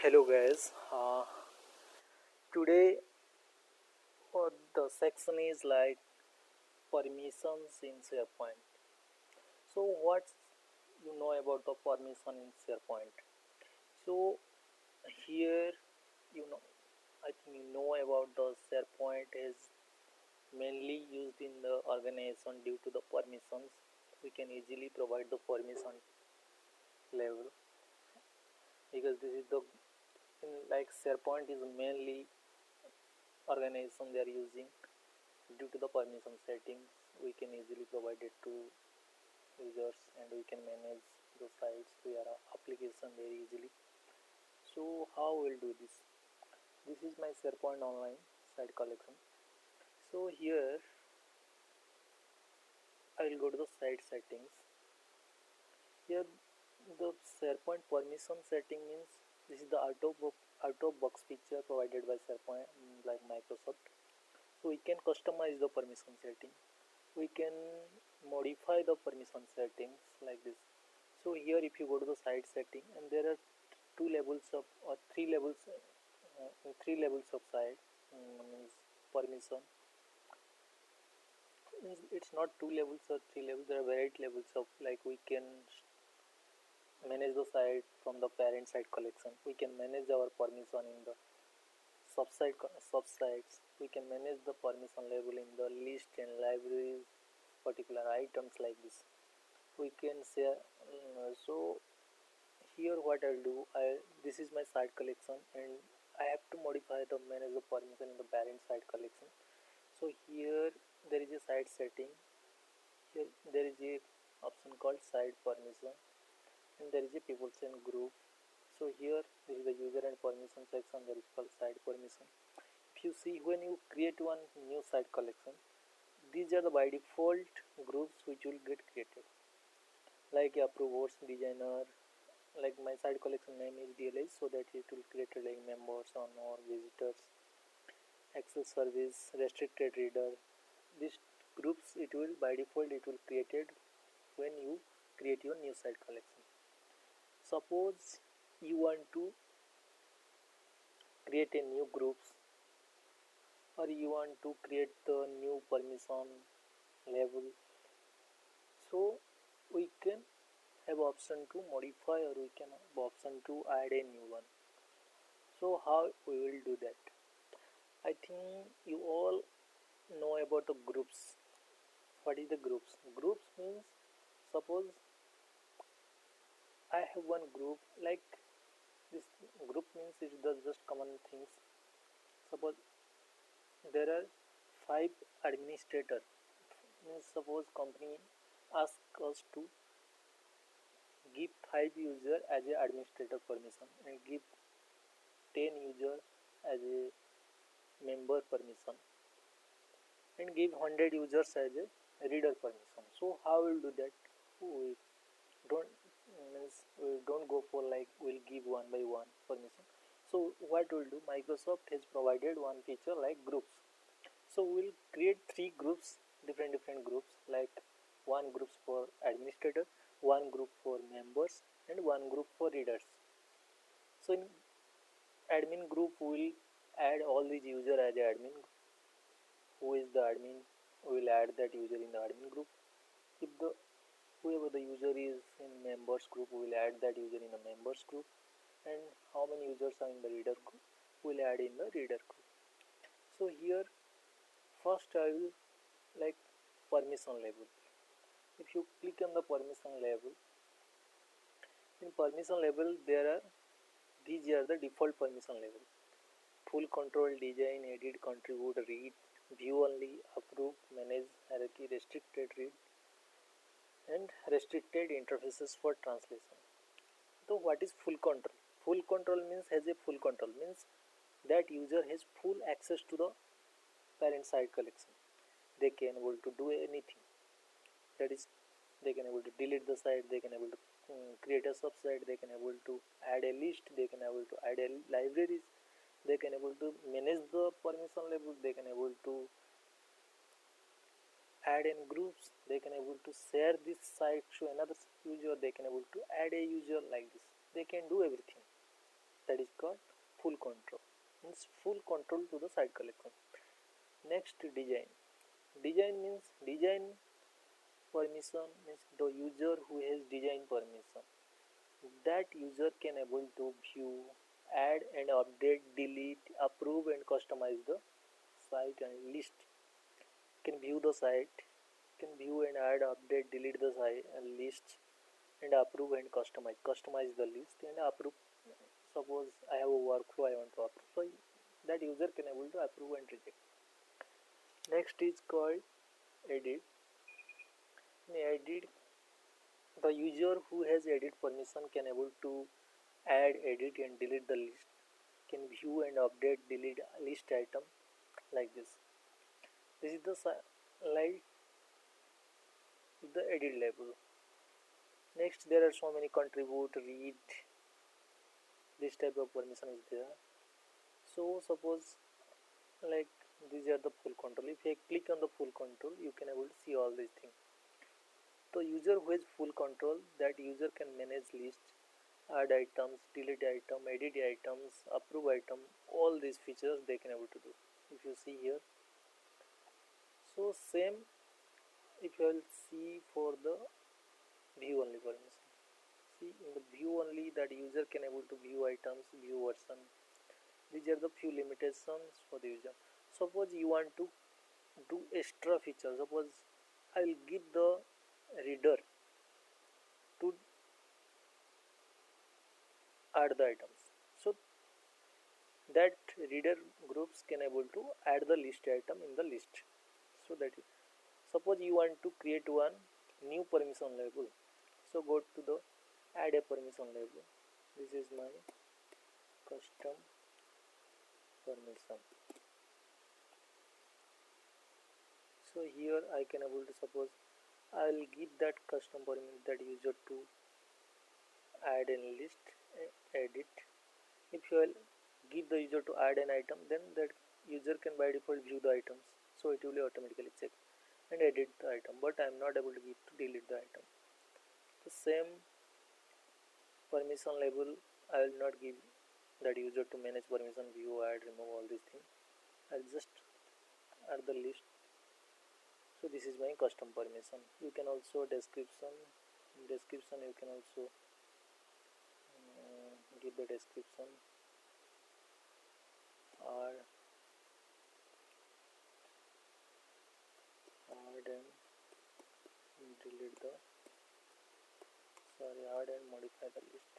Hello guys. Today the section is like permissions in SharePoint. So what you know about the permission in SharePoint? So here you know I think you know about the SharePoint is mainly used in the organization due to the permissions. We can easily provide the permission level because this is the like SharePoint is mainly organization they are using. Due to the permission settings, we can easily provide it to users and we can manage the sites via application very easily. So how we'll do this? This is my SharePoint online site collection. So here I will go to the site settings. Here the SharePoint permission setting means this is the out of box feature provided by SharePoint like Microsoft. So we can customize the permission setting. We can modify the permission settings like this. So here if you go to the site setting and there are two levels of or three levels of site means permission. It's not two levels or three levels, there are varied levels of like we can manage the site from the parent site collection. We can manage our permission in the subsites. We can manage the permission level in the list and libraries, particular items like this. We can share. So here what I'll do, this is my site collection and I have to modify the manage the permission in the parent site collection. So here there is a site setting. Here there is a option called site permission and there is a people and group. So here this is the user and permission section, there is called site permission. If you see when you create one new site collection, these are the by default groups which will get created like approvers, designer, like my site collection name is DLS, so that it will create like members on or visitors, access service, restricted reader. These groups it will by default it will created when you create your new site collection. Suppose you want to create a new groups or you want to create the new permission level, so we can have option to modify or we can have option to add a new one. So how we will do that? I think you all know about the groups. What is the groups? Groups means suppose I have one group, like this group means it does just common things. Suppose there are 5 administrators, means suppose company ask us to give 5 user as a administrator permission and give 10 user as a member permission and give 100 users as a reader permission. So how will do that? We don't go for like we'll give one by one permission. So what we'll do, Microsoft has provided one feature like groups. So we'll create 3 groups, different groups, like one group for administrator, one group for members and one group for readers. So in admin group we will add all these user as a admin. Who is the admin, we will add that user in the admin group. If the whoever the user is in members group, we will add that user in the members group, and how many users are in the reader group, we will add in the reader group. So here first I will like permission level. If you click on the permission level, in permission level there are these are the default permission level: full control, design, edit, contribute, read, view only, approve, manage, hierarchy, restricted read and restricted interfaces for translation. So what is full control? Full control means has a full control means that user has full access to the parent site collection. They can able to do anything. That is, they can able to delete the site, they can able to create a subsite, they can able to add a list, they can able to add a libraries, they can able to manage the permission level, they can able to add in groups, they can able to share this site to another user, they can able to add a user like this. They can do everything. that is called full control, means full control to the site collection. Next, design means design permission, means the user who has design permission, that user can able to view, add and update, delete, approve and customize the site and list. Can view the site, can view and add, update, delete the site and list, and approve and customize the list and approve. Suppose I have a workflow I want to approve, so that user can able to approve and reject. Next is called edit. In edit, the user who has edit permission can able to add, edit and delete the list, can view and update, delete list item like this. This is the like the edit label. Next, there are so many contribute, read, this type of permission is there. So suppose like these are the full control. If I click on the full control, you can able to see all these things. The user who has full control, that user can manage list, add items, delete item, edit items, approve item, all these features they can able to do. If you see here, so same if you will see for the view only permission. See in the view only, that user can able to view items, view version. These are the few limitations for the user. Suppose you want to do extra feature. Suppose I will give the reader to add the items, so that reader groups can able to add the list item in the list. So that is, suppose you want to create one new permission label, so go to the add a permission label. This is my custom permission. So here I can able to, suppose I will give that custom permission, that user to add a list, edit. If you will give the user to add an item, then that user can by default view the items, so it will automatically check and edit the item, but I am not able to give to delete the item. The same permission label I will not give that user to manage permission, view, add, remove, all these things. I'll just add the list. So this is my custom permission. You can also description. In description you can also give the description, add and delete the, add and modify the list.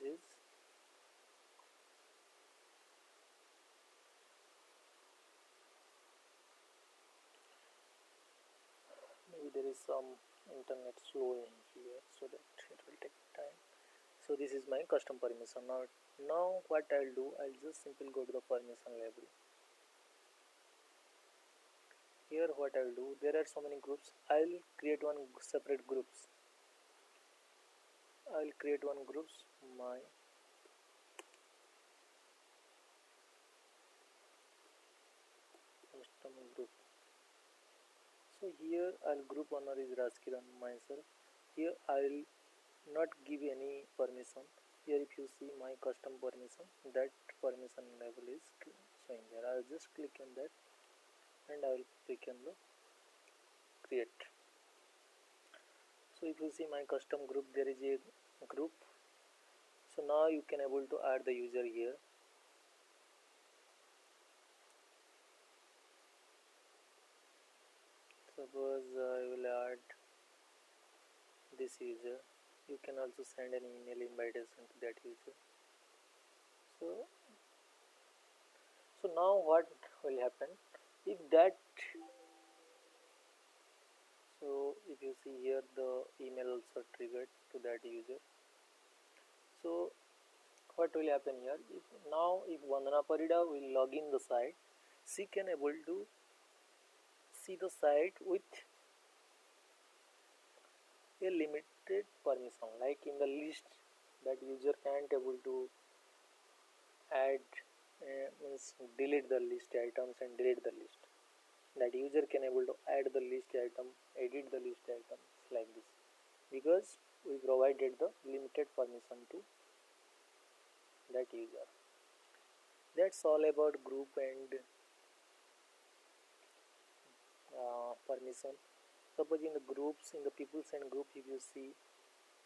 This is maybe there is some internet slow in here, so that it will take time. So this is my custom permission. Now what I'll do, I'll just simply go to the permission label. Here what I'll do, there are so many groups. I'll create one separate groups. I'll create one groups, my custom group. So here I'll group owner is Raskiran myself. Here I'll not give any permission. Here if you see my custom permission, that permission level is showing here. I'll just click on that and I will click on the create. So if you see my custom group, there is a group. So now you can able to add the user here. Suppose I will add this user. You can also send an email invitation to that user. So now what will happen if that, so if you see here, the email also triggered to that user. So what will happen here, if Vandana Parida will log in the site, she can able to see the site with a limited permission, like in the list that user can't able to add means delete the list items and delete the list. That user can able to add the list item, edit the list items like this, because we provided the limited permission to that user. That's all about group and permission. Suppose in the groups, in the peoples and group, if you see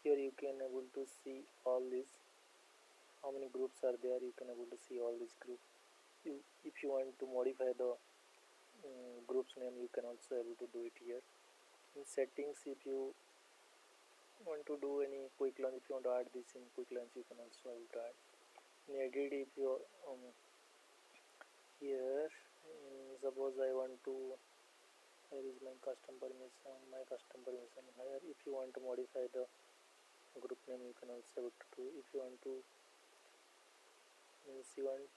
here, you can able to see all these, how many groups are there. You can able to see all these groups. If you want to modify the group's name, you can also able to do it here. In settings, if you want to do any quick launch, if you want to add this in quick launch, you can also able to add. In edit, if you here, suppose I want to, here is my custom permission, here if you want to modify the group name, you can also able to do. If you want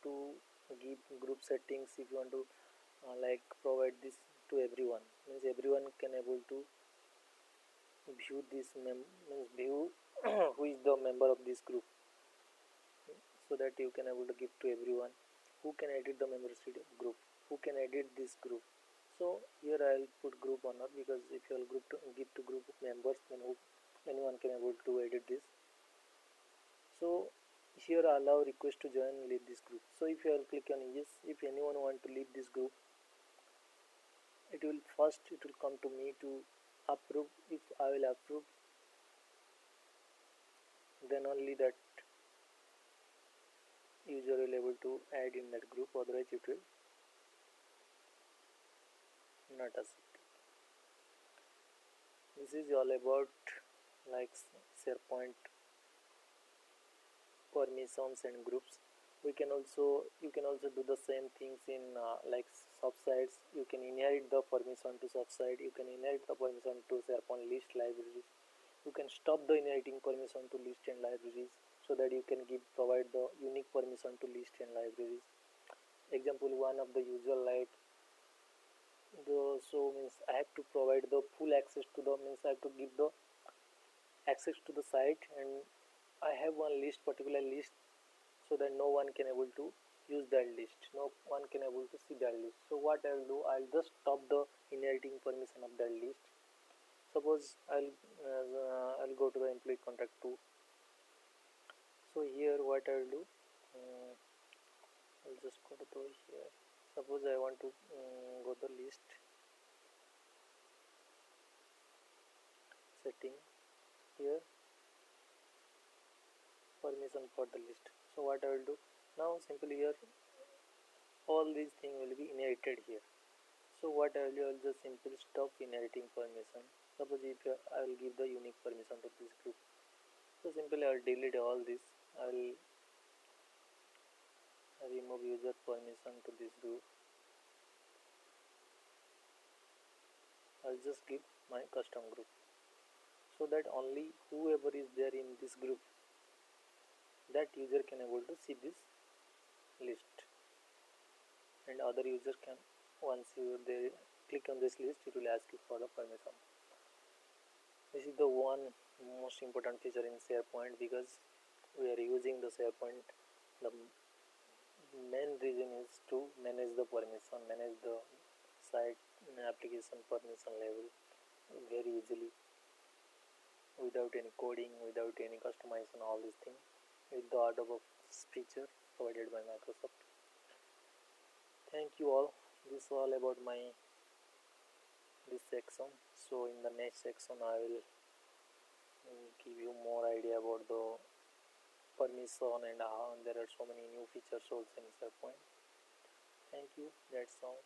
to give group settings, if you want to like provide this to everyone, means everyone can able to view this view who is the member of this group, so that you can able to give to everyone who can edit the membership group, who can edit this group. So here I'll put group or not, because if you will give to group members, then anyone can able to edit this. So here allow request to join lead this group. So if you will click on yes, if anyone want to lead this group, it will come to me to approve. If I will approve, then only that user will able to add in that group, otherwise it will not accept. This is all about like SharePoint permissions and groups. You can also do the same things in like subsites. You can inherit the permission to subsite. You can inherit the permission to SharePoint list libraries. You can stop the inheriting permission to list and libraries, so that you can provide the unique permission to list and libraries. Example, one of the user like means I have to provide the full access to the, means I have to give the access to the site, and I have one particular list, so that no one can able to use that list, no one can able to see that list. So what I will do, I'll just stop the inheriting permission of that list. Suppose I'll go to the employee contact 2. So here what I will do, I'll just go to here. Suppose I want to go to the list setting, here permission for the list. So what I will do now, simply here all these things will be inherited here. So what I will do, I will just simply stop inheriting permission. Suppose if I will give the unique permission to this group, so simply I will delete all this. I will remove user permission to this group. I will just give my custom group, so that only whoever is there in this group, that user can able to see this list, and other user can, once they click on this list, it will ask you for the permission. This is the one most important feature in SharePoint, because we are using the SharePoint. The main reason is to manage the permission, manage the site application permission level very easily, without any coding, without any customization, all these things, with the out-of-box feature provided by Microsoft. Thank you all. This is all about this section. So in the next section I will give you more idea about the permission and how there are so many new features also in SharePoint. Thank you. That's all.